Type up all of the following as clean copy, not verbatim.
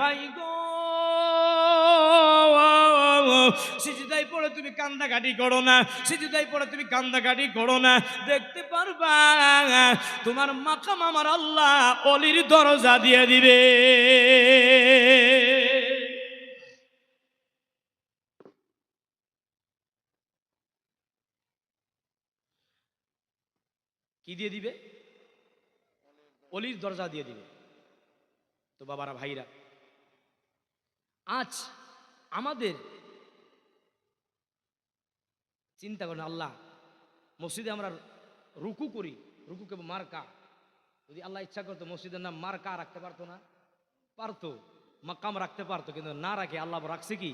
ভাই গো, সিজদায় পড়ে তুমি কান্দাকাটি করো না, সিজদায় পড়ে তুমি কান্দাকাটি করো না। দেখতে পারবা তোমার মাকাম আমার আল্লাহ অলির দরজা দিয়ে দিবে। কি দিয়ে দিবে? অলির দরজা দিয়ে দিবে। তো বাবারা ভাইরা, আজ আমাদের চিন্তা করেন, আল্লাহ মসজিদে আমরা রুকু করি, রুকুকে মার্কা, যদি আল্লাহ ইচ্ছা করতো মসজিদের নাম মার্কা রাখতে পারতো না? পারতো, মাকাম রাখতে পারতো, কিন্তু না রাখে আল্লাহ রাখছে কি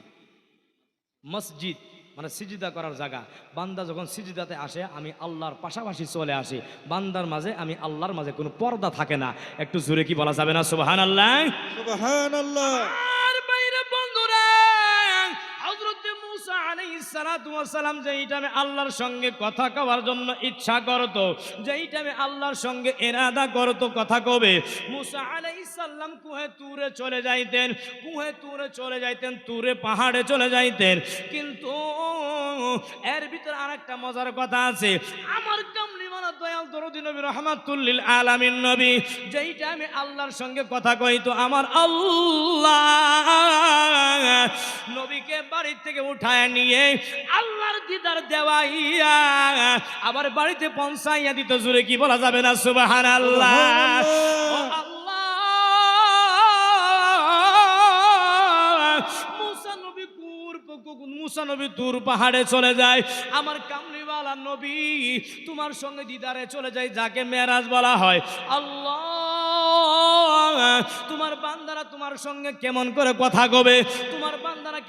মসজিদ, মানে সিজদা করার জায়গা। বান্দা যখন সিজদাতে আসে আমি আল্লাহর পাশাপাশি চলে আসি, বান্দার মাঝে আমি আল্লাহর মাঝে কোনো পর্দা থাকে না। একটু জোরে কি বলা যাবে না সুবহানাল্লাহ? সুবহানাল্লাহ। আর বাইরে বন্ধুরা, হযরত মুসা আলাইহিস সালাতু ওয়াস সালাম যেই টাইমে আল্লাহর সঙ্গে কথা কওয়ার জন্য ইচ্ছা করত, যেই টাইমে আল্লাহর সঙ্গে ইরাদা করত কথা কবে, মুসা আলাইহিস সালাম কুহে তুরে চলে যাইতেন, কুহে তুরে চলে যাইতেন, তুরে পাহাড়ে চলে যাইতেন। কিন্তু এর ভিতরে আরেকটা মজার কথা আছে। আমার কামলিওয়ালা দয়াল দরদি নবী রাহমাতুল লিল আলামিন নবী যেই টাইমে আল্লাহর সঙ্গে কথা কইতো, আমার আল্লাহ নবীকে বাড়ি থেকে উঠায় নিয়ে আল্লাহর দিদার দেওয়াইয়া আবার বাড়িতে পৌঁছাইয়া দিত। জোরে কি বলা যাবে না সুবহানাল্লাহ? ও আল্লাহ, মুসা নবী তুর পাহাড়ে চলে যায়, আমার কামলিওয়ালা নবী তোমার সঙ্গে দিদারে চলে যায়, যাকে মেরাজ বলা হয়। আল্লাহ, তোমার বান্দারা তোমার সঙ্গে কেমন করে কথা কবে, তোমার বান্দারা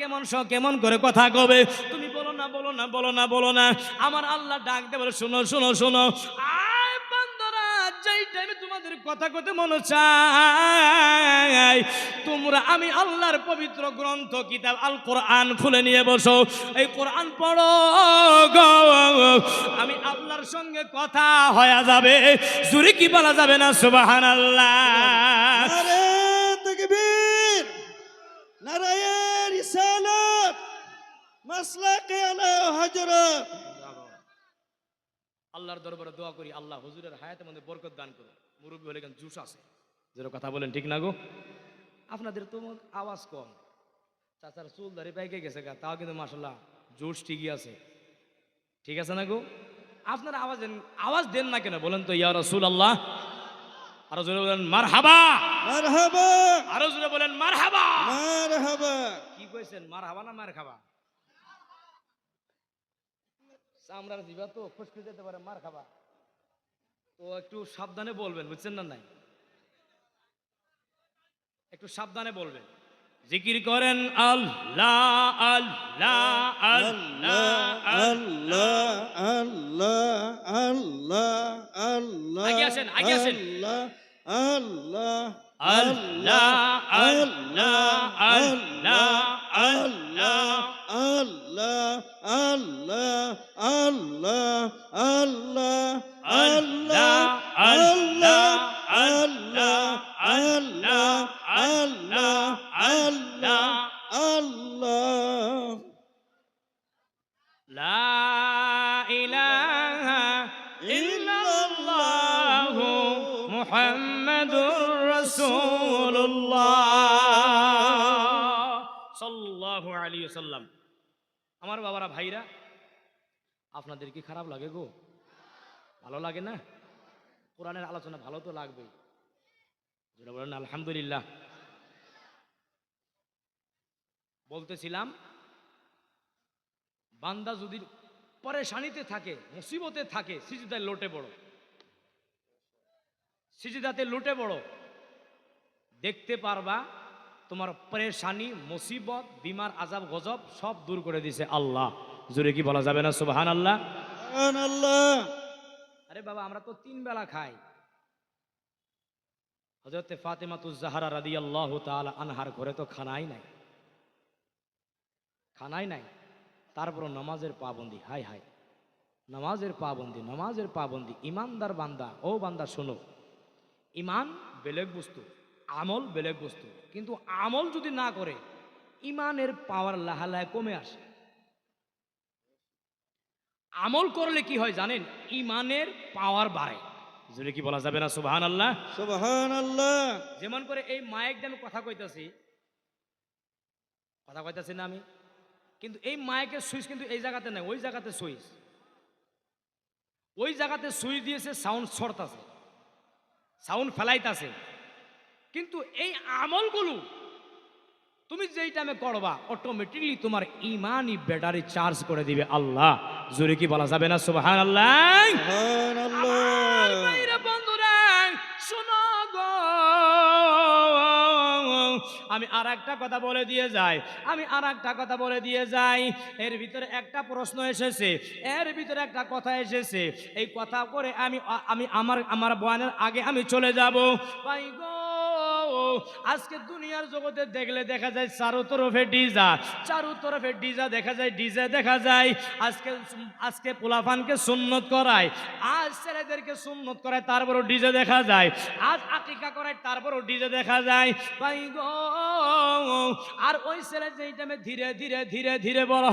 কেমন করে কথা কবে, তুমি বলো না, বলো না, বলো না, বলো না। আমার আল্লাহ ডাক দেবে, শোনো শোনো শোনো, আয় বান্দারা, যেই টাইমে তোমাদের কথা কতে মনে চায় তোমরা আমি আল্লাহর পবিত্র গ্রন্থ কিতাব আল কোরআন খুলে নিয়ে বসো, এই কোরআন পড়ো গো, আমি আল্লাহর সঙ্গে কথা হয়ে যাবে। জোরে কি বলা যাবে না সুবহানাল্লাহ? নারে তাকবীর, নারায়ে রিসালাত, মাসলাকে আলা হযরত। আল্লাহর দরবারে দোয়া করি, আল্লাহ হুজুরের হায়াতের মধ্যে বরকত দান করো। মুরব্বী হলে কেন জুস আছে, যেটা কথা বলেন ঠিক না গো? আপনাদের তো আওয়াজ কম, চাচার চুল দাড়ি পাইকে গেছে গা, তাও কিন্তু মাশাআল্লাহ জোশ ঠিকই আছে, ঠিক আছে না গো? আপনারা আওয়াজ দেন না কেন বলেন তো? ইয়া রাসূলুল্লাহ, আরো জোরে বলেন মারহাবা, মারহাবা, আরো জোরে বলেন মারহাবা, মারহাবা। কি কইছেন, মারহাবা না মার খাবা? চামড়ার জিবা তো ফসকে যেতে পারে, মার খাবা তো একটু সাবধানে বলবেন, বুঝছেন না? নাই, একটু সাবধানে বলবেন। জিকির করেন আল্লাহ আল্লাহ আল্লাহ আল্লাহ আল্লাহ আল্লাহ আল্লাহ, আগে আসেন, আগে আসেন। আল্লাহ আল্লাহ আল্লাহ আল্লাহ আল্লাহ আল্লাহ আল্লাহ আল্লাহ আল্লাহ আল্লাহ আল্লাহ আল্লাহ আল্লাহ আল্লাহ আল্লাহ আল্লাহ। লা ইলাহা ইল্লাল্লাহ মুহাম্মাদুর রাসূলুল্লাহ সাল্লাল্লাহু আলাইহি ওয়াসাল্লাম। আমার বাবারা ভাইরা, আপনাদের কি খারাপ লাগে গো? ভালো লাগে না? কোরআনের আলোচনা ভালো তো লাগবেই, যেটা বলেন আলহামদুলিল্লাহ। বলতেছিলাম, বান্দা যদি পরেশানিতে থাকে, মুসিবতে থাকে, সিজদায় লোটে পড়ো, সিজদাতে লোটে পড়ো, দেখতে পারবা তোমার পরেশানি, মুসিবত, বিমার, আযাব, গজব সব দূর করে দিছে আল্লাহ। জোরে কি বলা যাবে না সুবহানাল্লাহ? সুবহানাল্লাহ। আরে বাবা, আমরা তো 3 বেলা খাই। হযরত ফাতেমাতুজ জাহরা রাদিয়াল্লাহু তাআলা আনহার ঘরে তো খানাই নাই, খানাই নাই, তারপর নামাজের পাবন্দি। হাই হাই, নামাজের পাবন্দি, নামাজের পাবন্দি। ইমানদার বান্দা, ও বান্দা শোনো, ইমান বেলেগ বস্তু, আমল বেলেগ বস্তু, কিন্তু আমল যদি না করে ইমানের পাওয়ার লাহালায় কমে আসে। আমল করলে কি হয় জানেন? ইমানের পাওয়ার বাড়ে। যদি কি বলা যাবে না সুবহানাল্লাহ? সুবহানাল্লাহ। যেমন করে এই মাইক দিয়ে আমি কথা কইতাছি না আমি, কিন্তু এই মাইকের সুইচ কিন্তু এই জায়গাতে নাই, ওই জায়গাতে সুইচ, ওই জায়গাতে সুইচ দিয়েছে, সাউন্ড শর্ট আছে, সাউন্ড ফেলাইতাছে। কিন্তু এই আমলগুলো তুমি যেই টাইমে করবা অটোমেটিকলি তোমার ইমানই ব্যাটারি চার্জ করে দিবে আল্লাহ। জোরে কি বলা যাবে না সুবহানাল্লাহ? আমার ভাইরা বন্ধুরা শোনো গো, আমি আর একটা কথা বলে দিয়ে যাই, এর ভিতরে একটা প্রশ্ন এসেছে, এর ভিতরে একটা কথা এসেছে। এই কথা করে আমি আমার বয়ানের আগে আমি চলে যাব। ভাই গো, আজকে দুনিয়ার জগতে দেখলে দেখা যায় চারো তরফে ডিজা দেখা যায়। আজকে পোলাফানকে সুন্নত করায়, আজ ছেলেদেরকে সুন্নত করায়, তারপরও ডিজে দেখা যায়। আজ আকিকা করায়, তারপরও ডিজে দেখা যায়। ভাই গো, আর ওই ছেলে যেই টাইমে ধীরে ধীরে বড়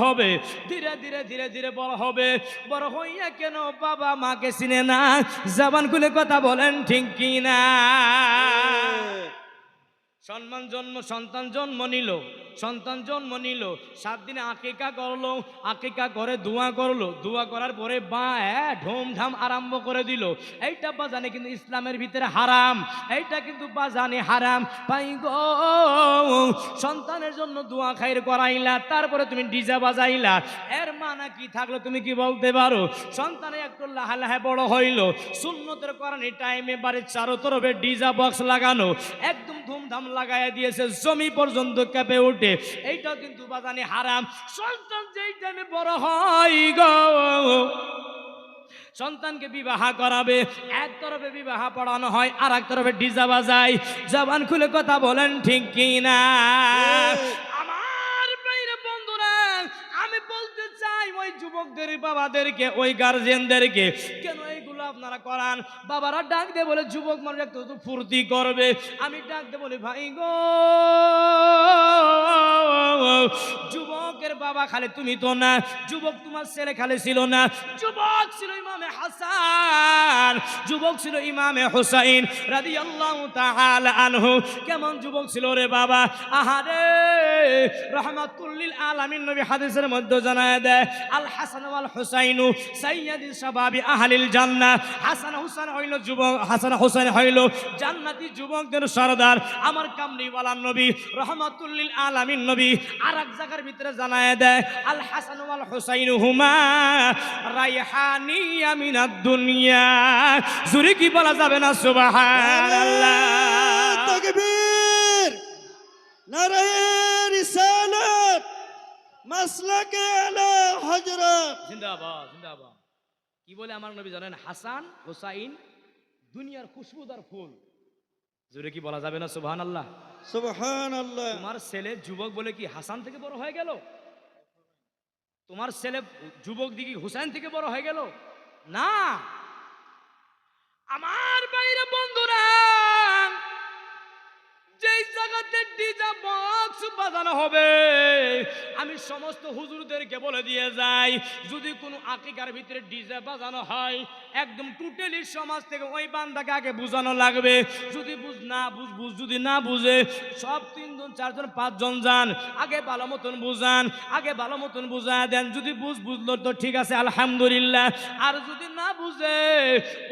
হবে, বড় হইয়া কেন বাবা মাকে চিনে না? জবান খুলে কথা বলেন ঠিক কি না? সন্তান জন্ম নিল, 7 দিনে আকিকা করে দোয়া করার পরে ধুমধাম আরম্ভ করে দিল। এইটা বাজানে কিন্তু ইসলামের ভিতরে হারাম, এইটা কিন্তু বাজানে হারাম। ভাই গো, সন্তানের জন্য দোয়া খাইর করাইলা, তারপরে তুমি ডিজা বাজাইলা, এর মানা কি থাকলো তুমি কি বলতে পারো? সন্তানে একটু লাহে বড় হইল, সুন্নতের কোরআনি টাইমে বাড়ি চারো তরফে ডিজা বক্স লাগানো, একদম ধুমধাম লাগাইয়া দিয়েছে, জমি পর্যন্ত কেঁপে ওঠে। এইটাও কিন্তু বাজানি হারাম। সন্তান যেই টাইমে বড় হয় গো, সন্তানকে বিবাহ করাবে, এক তরফে বিবাহ পড়ানো হয়, আর এক তরফে ডিজা বাজায়। জবান খুলে কথা বলেন ঠিক কি না? আমার বাইরে বন্ধুরা, আমি বলতে চাই ওই যুবকদের বাবাদেরকে, ওই গার্জিয়ানদেরকে, কেন এইগুলো আপনারা করান? বাবারা ডাক দিয়ে বলে যুবক মানুষ একটু ফুর্তি করবে, আমি ডাক দিয়ে বলি ভাই গো, যুবকের বাবা খালি তুমি তো না, যুবক তোমার ছেলে খালি ছিল না, যুবক ছিল ইমামে হাসান, যুবক ছিল ইমামে হুসাইন রাদিয়াল্লাহু তাআলা আনহু। কেমন যুবক ছিল রে বাবা! আহারে, রাহমাতুল লিল আলামিন নবী হাদিসের মধ্যে জানায় দেয়, আল হাসান ওয়াল হুসাইনু সাইয়্যিদি শাবাবি আহলিল জান্নাহ। হাসান হুসাইন হইল জান্নাতি যুবকদের সরদার। আমার কামলিওয়ালা নবী রাহমাতুল লিল আলামিন নবী আর এক জায়গার ভিতরে জানায় দেয়, আল হাসান ওয়াল হুসাইনু হুমা রাইহানিয়া মিনাদ দুনিয়া। জোরে কি বলা যাবে না সুবহানাল্লাহ? তাকবীর, নারে রিসালাত, মাসলাকে আলা হযরত। জিন্দাবাদ। কি বলে আমার নবী জানেন? হাসান হুসাইন দুনিয়ার খুশবুদার ফুল। জোরে কি বলা যাবে না সুবহানাল্লাহ? সুবহানাল্লাহ। তোমার ছেলে যুবক বলে কি হাসান থেকে বড় হয়ে গেল? তোমার ছেলে যুবক দিকে হুসাইন থেকে বড় হয়ে গেল? না। আমার বাইরে বন্ধুরা, যেই জায়গাতে ডিজে বক্স বাজানো হবে, আমি সমস্ত হুজুরদেরকে বলে দিয়ে যাই, যদি কোনো আকিকার ভিতরে ডিজে বাজানো হয়, একদম টোটালি সমাজ থেকে ওই বান্দাকে আগে বুঝানো লাগবে। যদি যদি না বুঝে, সব 3 জন 4 জন 5 জন যান, আগে ভালো মতন বুঝান, আগে ভালো মতন বুঝা দেন। যদি বুঝলো তো ঠিক আছে, আলহামদুলিল্লাহ। আর যদি না বুঝে,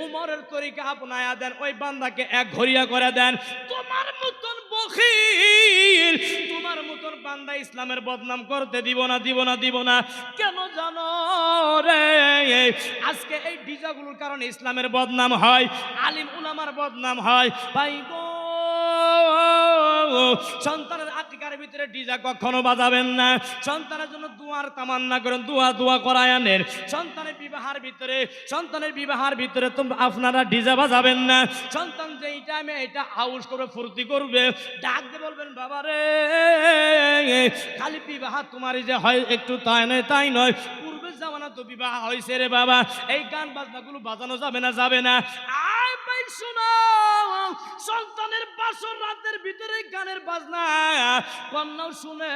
উমরের তরিকা আপনায়া দেন, ওই বান্দাকে এক ঘরিয়া করে দেন। তোমার মতন বখিল, তোমার মতন বান্দা ইসলামের বদনাম করতে দিব না। কেন জানো রে? আজকে এই ডিজাগুলোর কারণে ইসলামের বদনাম হয়, আলিম উলামার বদনাম হয়। ভাই গো, সন্তানের আকিকার ভিতরে ডিজা কখনো বাজাবেন না। সন্তানের জন্য দুয়ার তামান্না করেন, দোয়া করায় আনেন। সন্তানের বিবাহের ভিতরে তোমরা আপনারা ডিজা বাজাবেন না। সন্তান যেই টাইমে এটা আউশ করবে, ফুর্তি করবে, ডাক দিয়ে বলবেন বাবা রে, খালি বিবাহ তোমারই যে হয় একটু তাই নয়, পূর্বের জামানা তো বিবাহ হয়েছে রে বাবা, এই গান বাজনাগুলো বাজানো যাবে না। আয় ভাই শোনো, সন্তানের বাসর রাতের ভিতরে গানের বাজনা, কন্যাও শুনে,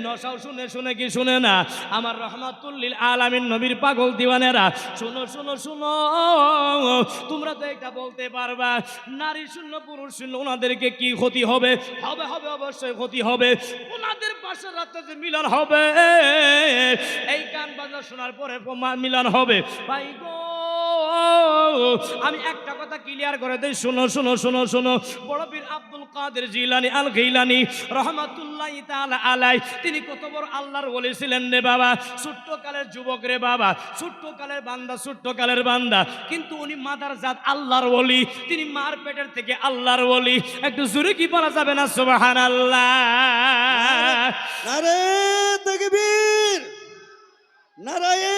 নশাও শুনে, শুনে কি শুনে না? আমার রহমাতুল লিল আলামিন নবীর পাগল দিওয়ানেরা, শোনো শোনো শোনো, তোমরা তো এটা বলতে পারবা নারী শূন্য পুরুষ শূন্য, ওনাদেরকে কি ক্ষতি হবে? হবে হবে, অবশ্যই ক্ষতি হবে। ওনাদের বাসর রাতে যে মিলন হবে, এই গান বাজনা শোনার পরে মিলন হবে। ভাই গো, আমি একটা কথা ক্লিয়ার করে দেই, শোনো শোনো শোনো শোনো। বড় পীর আব্দুল কাদের জিলানী আল গিলানী রহমাতুল্লাহি তাআলা আলাই, তিনি কত বড় আল্লাহর ওলি ছিলেন রে বাবা। ছোট্ট কালের যুবক রে বাবা, ছোট্ট কালের বান্দা, ছোট্ট কালের বান্দা, কিন্তু উনি মাদার জাত আল্লাহর ওলি। তিনি মার পেটের থেকে আল্লাহর ওলি। একটু জোরে কি বলা যাবে না সুবহানাল্লাহ? নারে তাকবীর, নারায়ে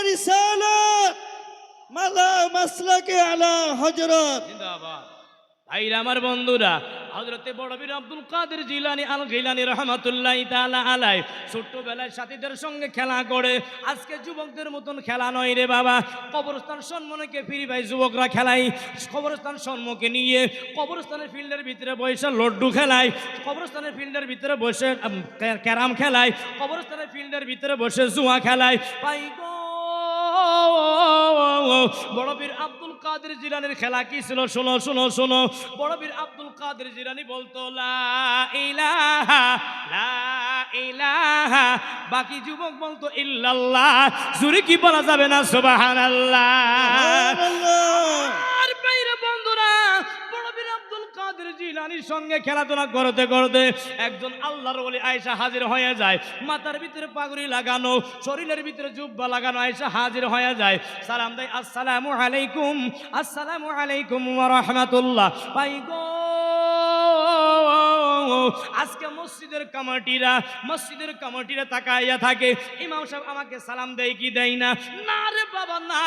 রিসালাত, মালা মাসলাকে আলা হযরত। জিন্দাবাদ। ভাইরা আমার, বন্ধুরা, হযরতে বড় পীর আব্দুল কাদের জিলানী আল গিলানী রাহমাতুল্লাহি তাআলা আলাই ছোট্টবেলায় সাথীদের সঙ্গে খেলা করে। আজকে যুবকদের মতন খেলা নয় রে বাবা। কবরস্থান সম্মানকে ফিরি ভাই যুবকরা খেলাই, কবরস্থান সম্মুখে নিয়ে কবরস্থানের ফিল্ডের ভিতরে বসে লড্ডু খেলায়, কবরস্থানের ফিল্ডের ভিতরে বসে ক্যারাম খেলায়, কবরস্থানের ফিল্ডের ভিতরে বসে জুয়া খেলায়। ভাই গো, বড় পীর আব্দুল কাদের জিলানীর খেলা কি ছিল? শোনো শোনো শোনো। বড় পীর আব্দুল কাদের জিলানী বলতো লা ইলাহা লা ইলাহা, বাকি যুবক বলতো ইল্লাল্লাহ। জোরে কি বলা যাবে না সুবহানাল্লাহ? আর বাইরে বন্ধুরা, বড় পীর আব্দুল কাদের জিলানীর সঙ্গে খেলাধুলা করতে করতে একজন আল্লাহর ওলি আয়েশা হাজির হয়ে যায়। মাথার ভিতরে পাগড়ি লাগানো, শরীরের ভিতরে জুব্বা লাগানো, আয়েশা হাজির হয়ে যায়। সালাম দেয়, আসসালামু আলাইকুম, আসসালামু আলাইকুম ওয়া রাহমাতুল্লাহ। ভাই গো, আজকে মসজিদের কমিটিরা তাকাইয়া থাকে, ইমাম সাহেব আমাকে সালাম দেয় কি দেয় না? না রে বাবা না।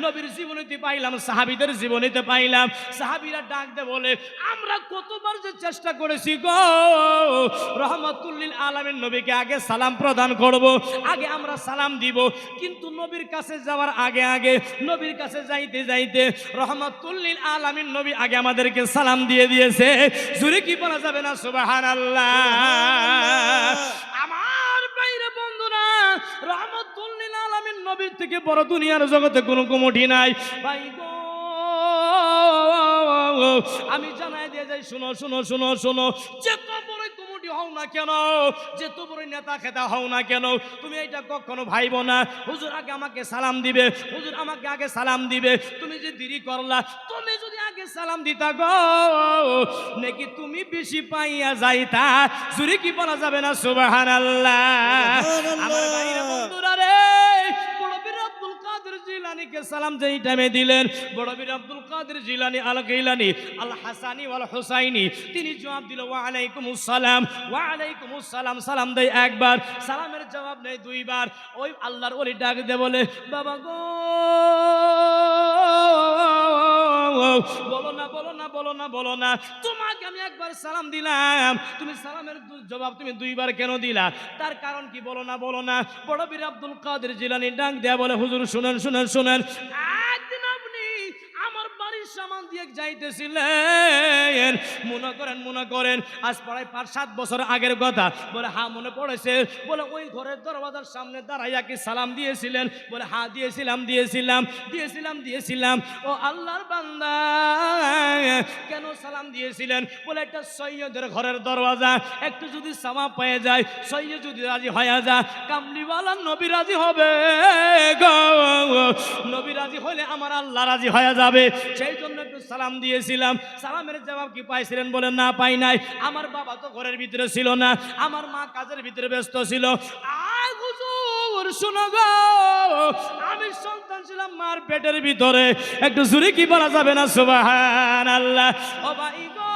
নবীর জীবনীতে পাইলাম, সাহাবীদের জীবনীতে পাইলাম, সাহাবীরা ডাক দে বলে, আমরা কতবার যে চেষ্টা করেছি গো, রহমাতুল লিল আলামিন নবীকে আগে সালাম প্রদান করব, আগে আমরা সালাম দিব, কিন্তু নবীর কাছে যাওয়ার আগে আগে, নবীর কাছে যাইতে যাইতে রহমাতুল লিল আলামিন নবী আগে আমাদেরকে সালাম দিয়ে দিয়েছে। জোরে কি বলা যাবে না সুবহানাল্লাহ? আমার বাইরে বন্ধুরা, রহমাতুল লিল আলামিন নবীর থেকে বড় দুনিয়ার জগতে কোনো কমিটি নাই। ভাই গো, আমি জানাই দিয়ে যাই, শোনো শোনো শোনো শোনো, যত বড় কমিটি হও না কেন, যত বড় নেতা খেতা হও না কেন, তুমি এটা কখনো ভাইব না হুজুর আগে আমাকে সালাম দিবে, হুজুর আমাকে আগে সালাম দিবে। তুমি যে দেরি করলা, তুমি যদি আগে সালাম দিতা গো, নাকি তুমি বেশি পাইয়া যাইতা। জোরে কি বলা যাবে না সুবহানাল্লাহ? আমার ভাইরা বন্ধুরা রে, বড় পীর আব্দুল কাদের জিলানীকে সালাম যেই টাইমে দিলেন, বড় পীর আব্দুল কাদের জিলানী আল গিলানী আল হাসানি ওয়াল হুসাইনি, তিনি জবাব দিল ওয়া আলাইকুমুস সালাম, ওয়া আলাইকুমুস সালাম। সালাম দেয় একবার, সালামের জবাব নেই দুইবার। ওই আল্লাহর ওলি ডাক দে বলে, বাবা গো, বলো না বলো না বলো না বলো না, তোমাকে আমি একবার সালাম দিলাম, তুমি সালামের জবাব তুমি দুইবার কেন দিলা? তার কারণ কি? বলো না বলো না। বড় পীর আব্দুল কাদের জিলানী ডাক দেয়া বলে, হুজুর শুনেন শুনেন শুনেন, একদিন আপনি আমার বাড়ির সামান দিয়ে যাইতেছিলেন, মনে করেন আজ প্রায় 5-7 বছর আগের কথা। বলে হ্যাঁ মনে পড়েছে। বলে ওই ঘরের দরওয়াজার সামনে দাঁড়াইয়া কি সালাম দিয়েছিলেন? বলে হ্যাঁ দিয়েছিলাম দিয়েছিলাম দিয়েছিলাম দিয়েছিলাম। ও আল্লাহর বান্দা, কেন সালাম দিয়েছিলেন? বলে একটা সৈয়দের ঘরের দরওয়াজা, একটু যদি সামা পেয়ে যায়, সৈয়দ যদি রাজি হয়ে যায়, কামলিওয়ালা নবী রাজি হবে গো, নবী রাজি হলে আমার আল্লাহ রাজি হয়ে যাবে, সেই জন্য একটু সালাম দিয়েছিলাম। সালামের জবাব কি পাইছিলেন? বলে না পাই নাই। আমার বাবা তো ঘরের ভিতরে ছিল না, আমার মা কাজের ভিতরে ব্যস্ত ছিল। আয় হুজুর শুনো গো, আমি সন্তান ছিলাম মার পেটের ভিতরে। একটু জোরে কি বলা যাবে না সুবহানাল্লাহ? ও ভাই গো,